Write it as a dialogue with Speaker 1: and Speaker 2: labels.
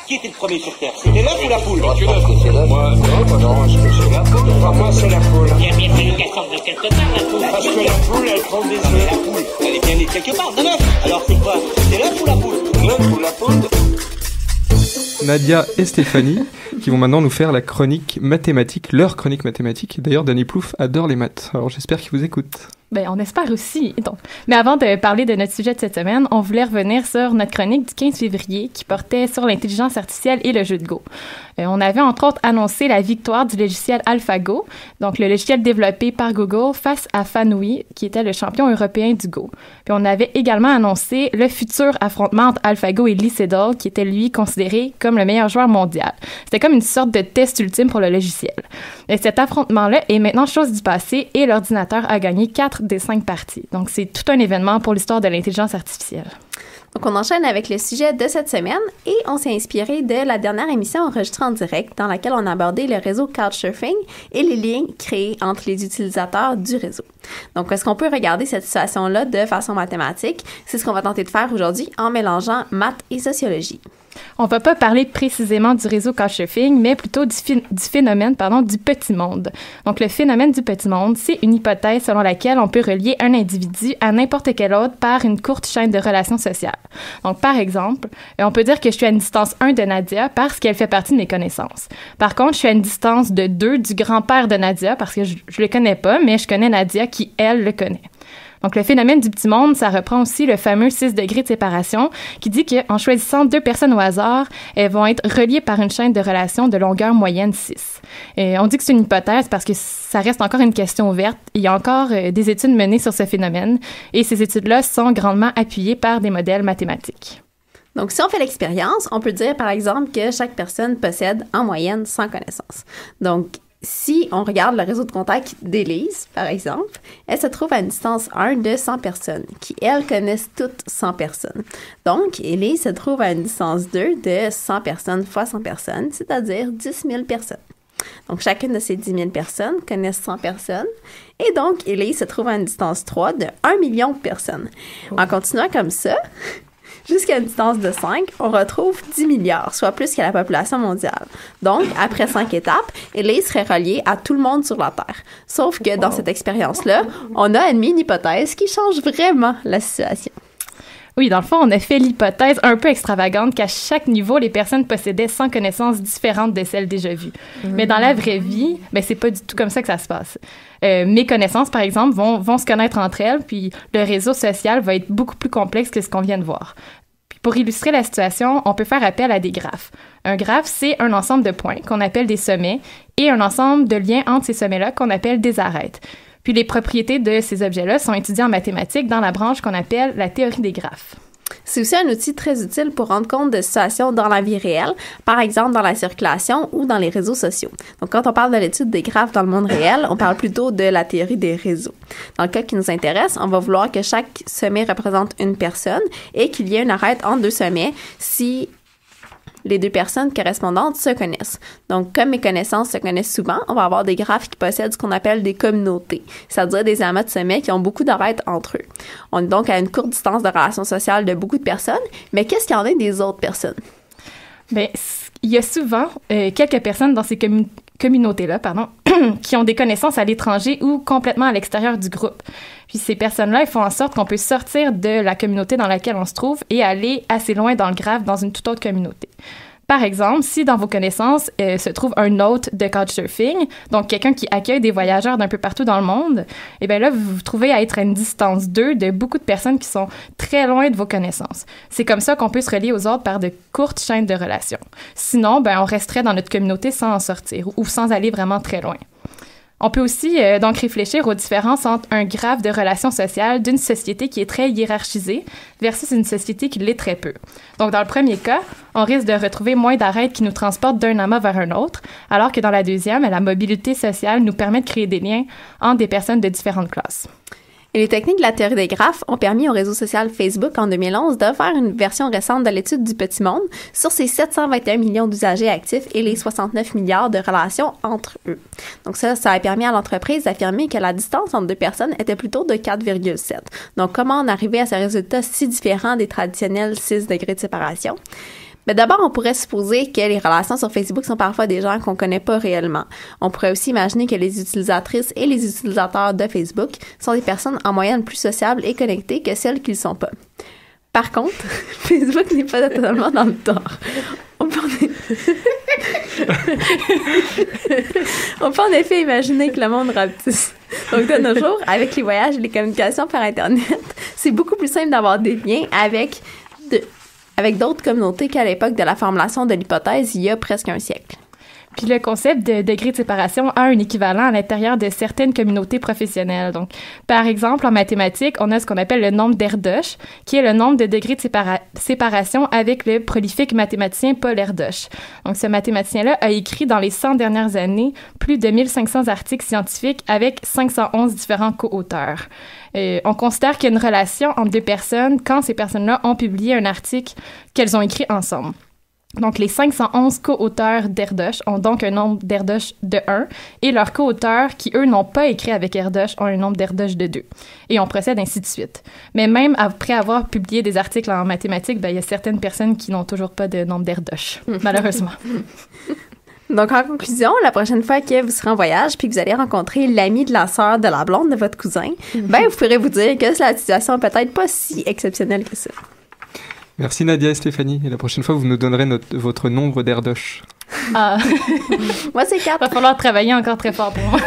Speaker 1: Qui était le premier sur Terre? C'était l'œuf ou la poule?
Speaker 2: Je pense que c'est l'œuf.
Speaker 3: Moi, non, est-ce que c'est la poule?
Speaker 2: Pour moi, c'est la poule.
Speaker 1: Il y a bien fallu qu'elle sorte de quelque part, la poule.
Speaker 2: Parce que la poule, elle prend des œufs.
Speaker 1: La poule, elle est bien née de quelque part, de l'œuf. Alors c'est quoi? C'est l'œuf ou la poule?
Speaker 2: L'œuf ou la poule?
Speaker 4: Nadia et Stéphanie qui vont maintenant nous faire la chronique mathématique, leur chronique mathématique. D'ailleurs, Danny Plouffe adore les maths, alors j'espère qu'il vous écoute.
Speaker 5: Ben, on espère aussi. Donc. Mais avant de parler de notre sujet de cette semaine, on voulait revenir sur notre chronique du 15 février qui portait sur l'intelligence artificielle et le jeu de Go. On avait entre autres annoncé la victoire du logiciel AlphaGo, donc le logiciel développé par Google face à Fanui, qui était le champion européen du Go. Puis on avait également annoncé le futur affrontement entre AlphaGo et Lee Sedol, qui était lui considéré comme le meilleur joueur mondial. C'était comme une sorte de test ultime pour le logiciel. Et cet affrontement-là est maintenant chose du passé et l'ordinateur a gagné 4 des 5 parties. Donc c'est tout un événement pour l'histoire de l'intelligence artificielle.
Speaker 6: Donc, on enchaîne avec le sujet de cette semaine et on s'est inspiré de la dernière émission enregistrée en direct dans laquelle on a abordé le réseau Couchsurfing et les liens créés entre les utilisateurs du réseau. Donc, est-ce qu'on peut regarder cette situation-là de façon mathématique? C'est ce qu'on va tenter de faire aujourd'hui en mélangeant maths et sociologie.
Speaker 5: On va pas parler précisément du réseau Couchsurfing, mais plutôt du phénomène du petit monde. Donc, le phénomène du petit monde, c'est une hypothèse selon laquelle on peut relier un individu à n'importe quel autre par une courte chaîne de relations sociales. Donc, par exemple, on peut dire que je suis à une distance 1 de Nadia parce qu'elle fait partie de mes connaissances. Par contre, je suis à une distance de 2 du grand-père de Nadia parce que je le connais pas, mais je connais Nadia qui, elle, le connaît. Donc, le phénomène du petit monde, ça reprend aussi le fameux 6 degrés de séparation qui dit qu'en choisissant 2 personnes au hasard, elles vont être reliées par une chaîne de relations de longueur moyenne 6. Et on dit que c'est une hypothèse parce que ça reste encore une question ouverte. Il y a encore des études menées sur ce phénomène et ces études-là sont grandement appuyées par des modèles mathématiques.
Speaker 6: Donc, si on fait l'expérience, on peut dire, par exemple, que chaque personne possède en moyenne 100 connaissances. Donc, si on regarde le réseau de contacts d'Élise, par exemple, elle se trouve à une distance 1 de 100 personnes, qui, elles, connaissent toutes 100 personnes. Donc, Élise se trouve à une distance 2 de 100 personnes fois 100 personnes, c'est-à-dire 10 000 personnes. Donc, chacune de ces 10 000 personnes connaissent 100 personnes. Et donc, Élise se trouve à une distance 3 de 1 million de personnes. En continuant comme ça, jusqu'à une distance de 5, on retrouve 10 milliards, soit plus que la population mondiale. Donc, après 5 étapes, Élise serait reliée à tout le monde sur la Terre. Sauf que dans cette expérience-là, on a admis une hypothèse qui change vraiment la situation.
Speaker 5: Oui, dans le fond, on a fait l'hypothèse un peu extravagante qu'à chaque niveau, les personnes possédaient 100 connaissances différentes de celles déjà vues. Mais dans la vraie vie, ben, c'est pas du tout comme ça que ça se passe. Mes connaissances, par exemple, vont se connaître entre elles, puis le réseau social va être beaucoup plus complexe que ce qu'on vient de voir. Puis pour illustrer la situation, on peut faire appel à des graphes. Un graphe, c'est un ensemble de points qu'on appelle des sommets et un ensemble de liens entre ces sommets-là qu'on appelle des arêtes. Puis les propriétés de ces objets-là sont étudiées en mathématiques dans la branche qu'on appelle la théorie des graphes.
Speaker 6: C'est aussi un outil très utile pour rendre compte de situations dans la vie réelle, par exemple dans la circulation ou dans les réseaux sociaux. Donc, quand on parle de l'étude des graphes dans le monde réel, on parle plutôt de la théorie des réseaux. Dans le cas qui nous intéresse, on va vouloir que chaque sommet représente une personne et qu'il y ait une arête entre 2 sommets si les 2 personnes correspondantes se connaissent. Donc, comme mes connaissances se connaissent souvent, on va avoir des graphes qui possèdent ce qu'on appelle des communautés, c'est-à-dire des amas de sommets qui ont beaucoup d'arêtes entre eux. On est donc à une courte distance de relations sociales de beaucoup de personnes, mais qu'est-ce qu'il y en a des autres personnes?
Speaker 5: Bien, il y a souvent quelques personnes dans ces communautés-là, qui ont des connaissances à l'étranger ou complètement à l'extérieur du groupe. Puis ces personnes-là, elles font en sorte qu'on peut sortir de la communauté dans laquelle on se trouve et aller assez loin dans le graphe dans une toute autre communauté. Par exemple, si dans vos connaissances se trouve un hôte de Couchsurfing, donc quelqu'un qui accueille des voyageurs d'un peu partout dans le monde, eh bien là, vous vous trouvez à être à une distance 2 de beaucoup de personnes qui sont très loin de vos connaissances. C'est comme ça qu'on peut se relier aux autres par de courtes chaînes de relations. Sinon, ben, on resterait dans notre communauté sans en sortir ou sans aller vraiment très loin. On peut aussi donc réfléchir aux différences entre un graphe de relations sociales d'une société qui est très hiérarchisée versus une société qui l'est très peu. Donc, dans le premier cas, on risque de retrouver moins d'arêtes qui nous transportent d'un amas vers un autre, alors que dans la deuxième, la mobilité sociale nous permet de créer des liens entre des personnes de différentes classes.
Speaker 6: Et les techniques de la théorie des graphes ont permis au réseau social Facebook en 2011 de faire une version récente de l'étude du petit monde sur ses 721 millions d'usagers actifs et les 69 milliards de relations entre eux. Donc ça a permis à l'entreprise d'affirmer que la distance entre 2 personnes était plutôt de 4,7. Donc comment en arriver à ce résultat si différent des traditionnels 6 degrés de séparation? Mais d'abord, on pourrait supposer que les relations sur Facebook sont parfois des gens qu'on connaît pas réellement. On pourrait aussi imaginer que les utilisatrices et les utilisateurs de Facebook sont des personnes en moyenne plus sociables et connectées que celles qui ne le sont pas. Par contre, Facebook n'est pas totalement dans le tort. On peut en effet imaginer que le monde rapetisse. Donc, de nos jours, avec les voyages et les communications par Internet, c'est beaucoup plus simple d'avoir des liens avec d'autres communautés qu'à l'époque de la formulation de l'hypothèse il y a presque un siècle.
Speaker 5: Puis le concept de degré de séparation a un équivalent à l'intérieur de certaines communautés professionnelles. Donc, par exemple, en mathématiques, on a ce qu'on appelle le nombre d'Erdős, qui est le nombre de degrés de séparation avec le prolifique mathématicien Paul Erdős. Donc, ce mathématicien-là a écrit dans les 100 dernières années plus de 1500 articles scientifiques avec 511 différents co-auteurs. On considère qu'il y a une relation entre deux personnes quand ces personnes-là ont publié un article qu'elles ont écrit ensemble. Donc, les 511 co-auteurs d'Erdős ont donc un nombre d'Erdős de 1 et leurs co-auteurs qui, eux, n'ont pas écrit avec Erdős ont un nombre d'Erdős de 2. Et on procède ainsi de suite. Mais même après avoir publié des articles en mathématiques, il y a certaines personnes qui n'ont toujours pas de nombre d'Erdős, malheureusement.
Speaker 6: Donc, en conclusion, la prochaine fois que vous serez en voyage puis que vous allez rencontrer l'ami de la sœur de la blonde de votre cousin, vous pourrez vous dire que la situation n'est peut-être pas si exceptionnelle que ça.
Speaker 4: Merci Nadia et Stéphanie. Et la prochaine fois, vous nous donnerez votre nombre d'Erdős.
Speaker 5: Ah.
Speaker 6: Moi, c'est 4.
Speaker 5: Il va falloir travailler encore très fort pour moi.